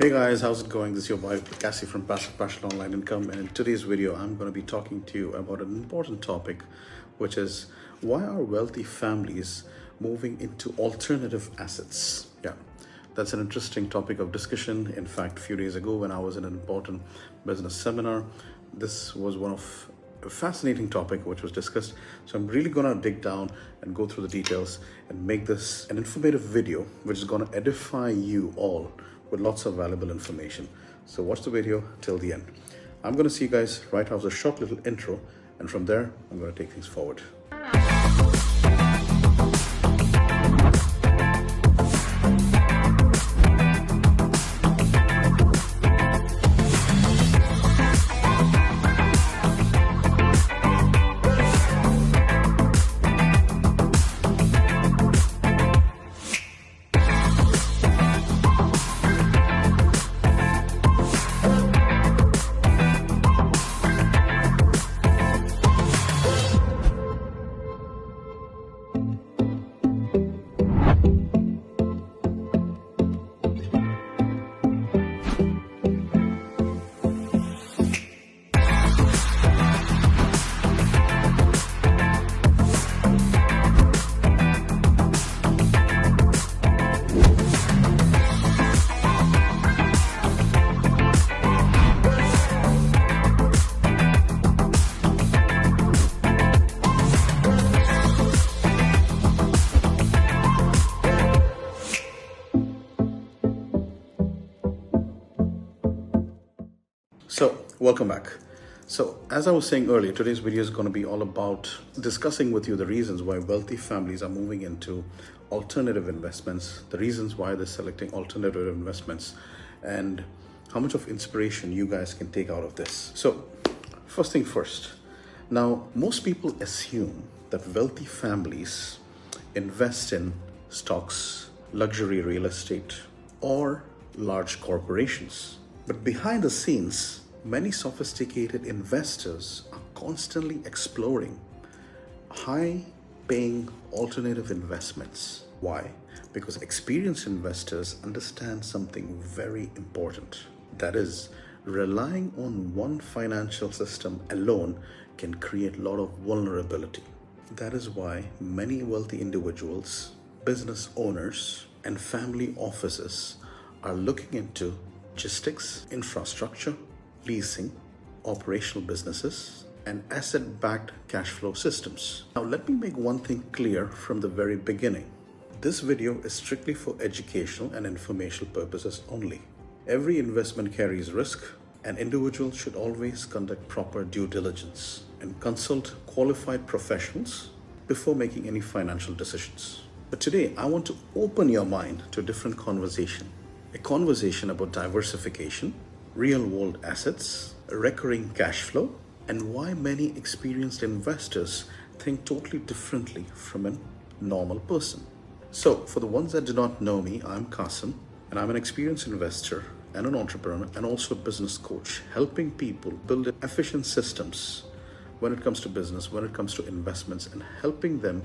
Hey guys, how's it going? This is your boy Cassie from Passion Online Income, and in today's video I'm going to be talking to you about an important topic, which is why are wealthy families moving into alternative assets? Yeah, that's an interesting topic of discussion. In fact, a few days ago when I was in an important business seminar, this was one of a fascinating topic which was discussed. So I'm really gonna dig down and go through the details and make this an informative video which is gonna edify you all with lots of valuable information. So watch the video till the end. I'm gonna see you guys right after a short little intro, and from there I'm gonna take things forward. So welcome back. So as I was saying earlier, today's video is going to be all about discussing with you the reasons why wealthy families are moving into alternative investments, the reasons why they're selecting alternative investments, and how much of inspiration you guys can take out of this. So first thing first, now most people assume that wealthy families invest in stocks, luxury real estate, or large corporations. But behind the scenes, many sophisticated investors are constantly exploring high-paying alternative investments. Why? Because experienced investors understand something very important. That is, relying on one financial system alone can create a lot of vulnerability. That is why many wealthy individuals, business owners, and family offices are looking into logistics, infrastructure, leasing, operational businesses, and asset-backed cash flow systems. Now, let me make one thing clear from the very beginning. This video is strictly for educational and informational purposes only. Every investment carries risk, and individuals should always conduct proper due diligence and consult qualified professionals before making any financial decisions. But today, I want to open your mind to a different conversation. A conversation about diversification, real-world assets, recurring cash flow, and why many experienced investors think totally differently from a normal person. So, for the ones that do not know me, I'm Qasim, and I'm an experienced investor and an entrepreneur and also a business coach, helping people build efficient systems when it comes to business, when it comes to investments, and helping them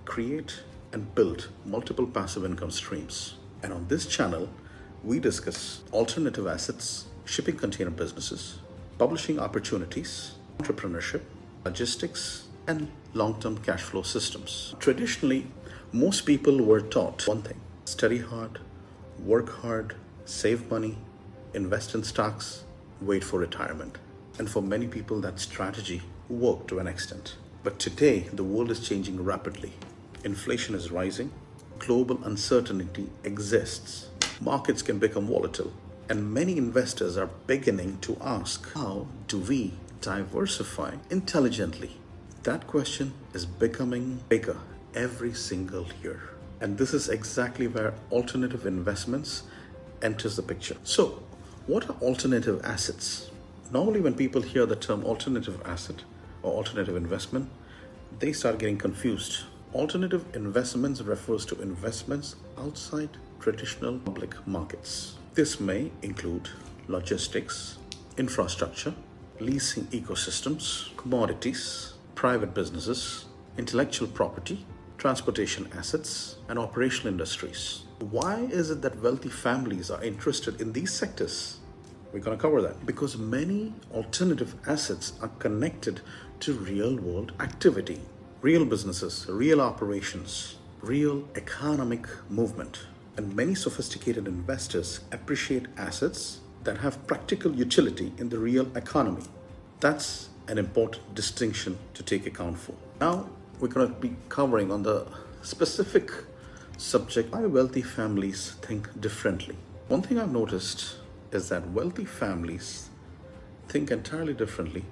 create and build multiple passive income streams. And on this channel, we discuss alternative assets, shipping container businesses, publishing opportunities, entrepreneurship, logistics, and long-term cash flow systems. Traditionally, most people were taught one thing: study hard, work hard, save money, invest in stocks, wait for retirement. And for many people, that strategy worked to an extent. But today, the world is changing rapidly. Inflation is rising, global uncertainty exists, markets can become volatile, and many investors are beginning to ask, how do we diversify intelligently? That question is becoming bigger every single year. And this is exactly where alternative investments enters the picture. So, what are alternative assets? Normally when people hear the term alternative asset or alternative investment, they start getting confused. Alternative investments refers to investments outside traditional public markets. This may include logistics, infrastructure, leasing ecosystems, commodities, private businesses, intellectual property, transportation assets, and operational industries. Why is it that wealthy families are interested in these sectors? We're going to cover that because many alternative assets are connected to real world activity, real businesses, real operations, real economic movement. And many sophisticated investors appreciate assets that have practical utility in the real economy. That's an important distinction to take account for. Now, we're going to be covering on the specific subject why wealthy families think differently. One thing I've noticed is that wealthy families think entirely differently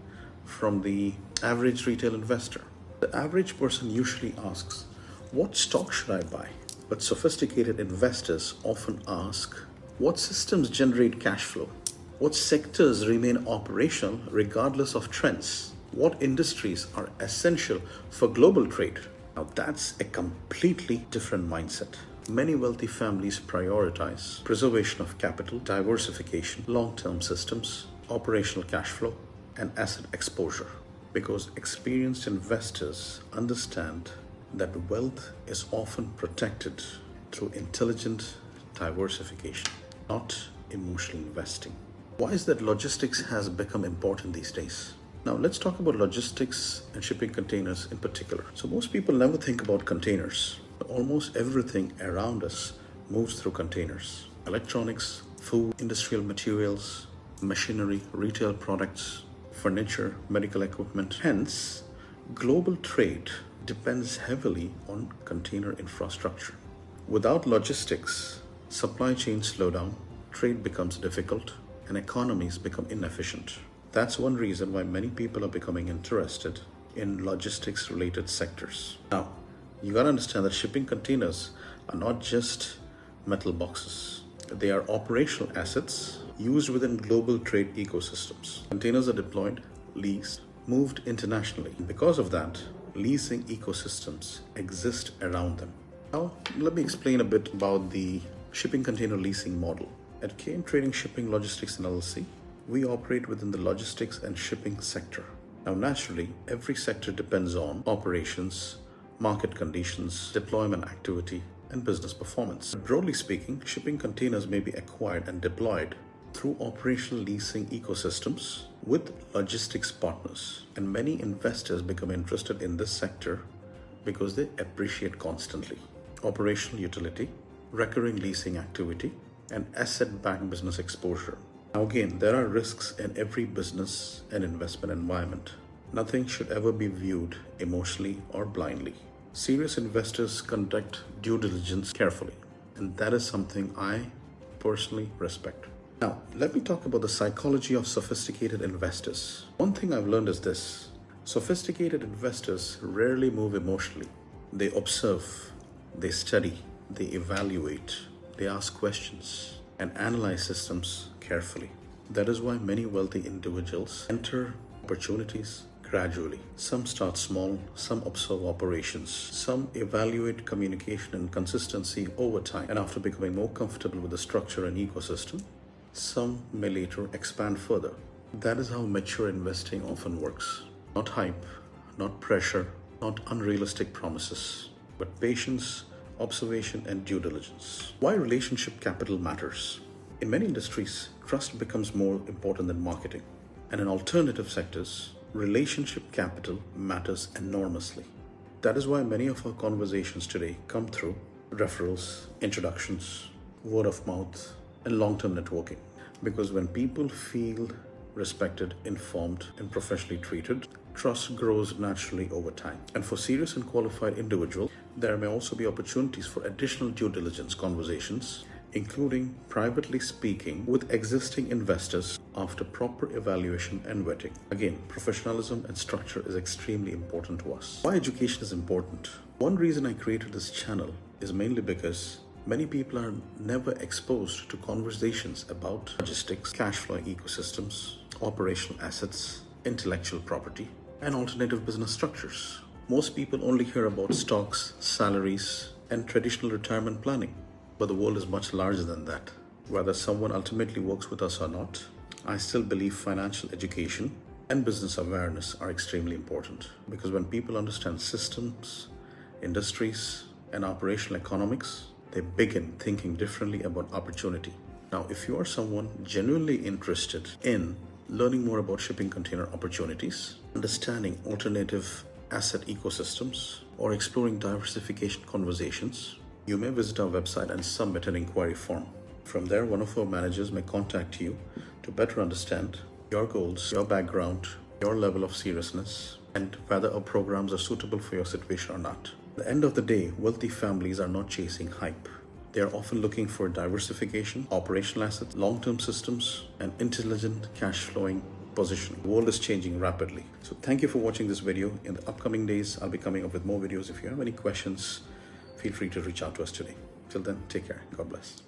from the average retail investor. The average person usually asks, what stock should I buy? But sophisticated investors often ask, what systems generate cash flow? What sectors remain operational regardless of trends? What industries are essential for global trade? Now that's a completely different mindset. Many wealthy families prioritize preservation of capital, diversification, long-term systems, operational cash flow, and asset exposure because experienced investors understand that wealth is often protected through intelligent diversification, not emotional investing. Why is that logistics has become important these days? Now let's talk about logistics and shipping containers in particular. So most people never think about containers. Almost everything around us moves through containers. Electronics, food, industrial materials, machinery, retail products, furniture, medical equipment. Hence, global trade depends heavily on container infrastructure. Without logistics, supply chains slow down, trade becomes difficult, and economies become inefficient. That's one reason why many people are becoming interested in logistics related sectors. Now, you gotta understand that shipping containers are not just metal boxes. They are operational assets used within global trade ecosystems. Containers are deployed, leased, moved internationally. Because of that, leasing ecosystems exist around them. Now, let me explain a bit about the shipping container leasing model. At KM Trading Shipping Logistics and LLC, we operate within the logistics and shipping sector. Now, naturally, every sector depends on operations, market conditions, deployment activity, and business performance. Broadly speaking, shipping containers may be acquired and deployed through operational leasing ecosystems with logistics partners. And many investors become interested in this sector because they appreciate constantly operational utility, recurring leasing activity, and asset-backed business exposure. Now again, there are risks in every business and investment environment. Nothing should ever be viewed emotionally or blindly. Serious investors conduct due diligence carefully, and that is something I personally respect. Now, let me talk about the psychology of sophisticated investors. One thing I've learned is this: sophisticated investors rarely move emotionally. They observe, they study, they evaluate, they ask questions, and analyze systems carefully. That is why many wealthy individuals enter opportunities gradually. Some start small, some observe operations, some evaluate communication and consistency over time, and after becoming more comfortable with the structure and ecosystem, some may later expand further. That is how mature investing often works. Not hype, not pressure, not unrealistic promises, but patience, observation, and due diligence. Why relationship capital matters. In many industries, trust becomes more important than marketing. And in alternative sectors, relationship capital matters enormously. That is why many of our conversations today come through referrals, introductions, word of mouth, and long-term networking. Because when people feel respected, informed, and professionally treated, trust grows naturally over time. And for serious and qualified individuals, there may also be opportunities for additional due diligence conversations, including privately speaking with existing investors after proper evaluation and vetting. Again, professionalism and structure is extremely important to us. Why education is important? One reason I created this channel is mainly because many people are never exposed to conversations about logistics, cash flow ecosystems, operational assets, intellectual property, and alternative business structures. Most people only hear about stocks, salaries, and traditional retirement planning. But the world is much larger than that. Whether someone ultimately works with us or not, I still believe financial education and business awareness are extremely important. Because when people understand systems, industries, and operational economics, they begin thinking differently about opportunity. Now, if you are someone genuinely interested in learning more about shipping container opportunities, understanding alternative asset ecosystems, or exploring diversification conversations, you may visit our website and submit an inquiry form. From there, one of our managers may contact you to better understand your goals, your background, your level of seriousness, and whether our programs are suitable for your situation or not. At the end of the day, wealthy families are not chasing hype. They are often looking for diversification, operational assets, long-term systems, and intelligent cash-flowing positioning. The world is changing rapidly. So thank you for watching this video. In the upcoming days, I'll be coming up with more videos. If you have any questions, feel free to reach out to us today. Till then, take care. God bless.